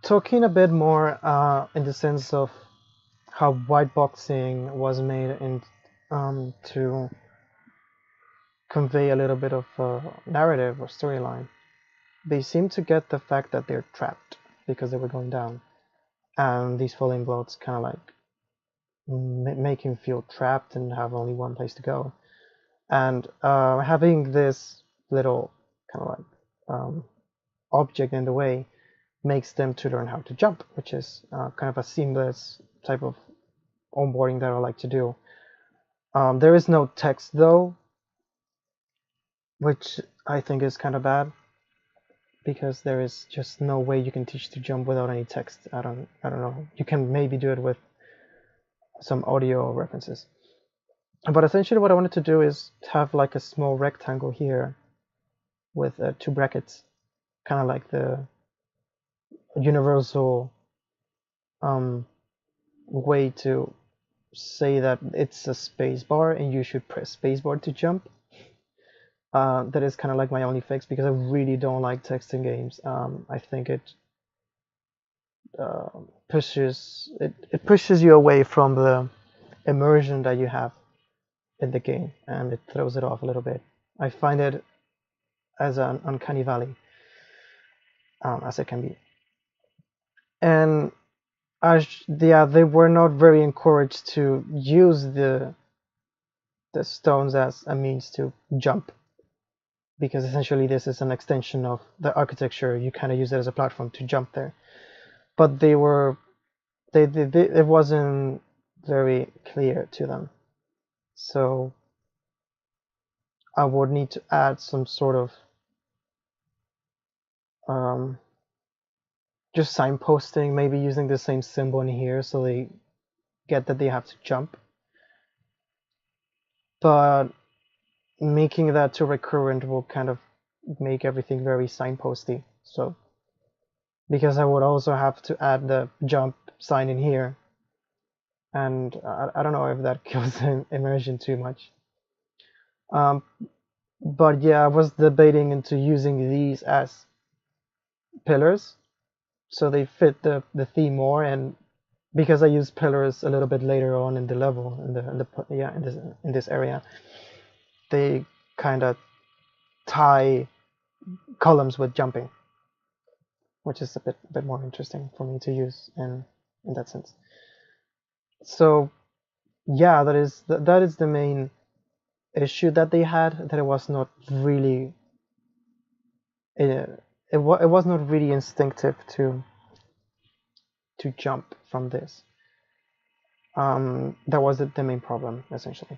talking a bit more in the sense of how whiteboxing was made in to convey a little bit of narrative or storyline. They seem to get the fact that they're trapped because they were going down, and these falling blocks kind of like make him feel trapped and have only one place to go. And having this little kind of like object in the way makes them to learn how to jump, which is kind of a seamless type of onboarding that I like to do. There is no text though, which I think is kind of bad because there is just no way you can teach to jump without any text. I don't know. You can maybe do it with some audio references. But essentially what I wanted to do is have like a small rectangle here with two brackets, kind of like the universal way to say that it's a space bar and you should press spacebar to jump. That is kind of like my only fix because I really don't like text in games. I think it pushes you away from the immersion that you have in the game, and it throws it off a little bit. I find it as an uncanny valley, as it can be. And yeah, they were not very encouraged to use the stones as a means to jump, because essentially this is an extension of the architecture. You kind of use it as a platform to jump there. But they it wasn't very clear to them. So I would need to add some sort of just signposting, maybe using the same symbol in here so they get that they have to jump. But making that too recurrent will kind of make everything very signposty. So because I would also have to add the jump sign in here, and I don't know if that kills immersion too much. But yeah, I was debating into using these as pillars so they fit the theme more, and because I use pillars a little bit later on in the level in this area, they kind of tie columns with jumping, which is a bit more interesting for me to use in that sense. So yeah, that is the main issue that they had, that it was not really it was not really instinctive to jump from this. That was the main problem essentially.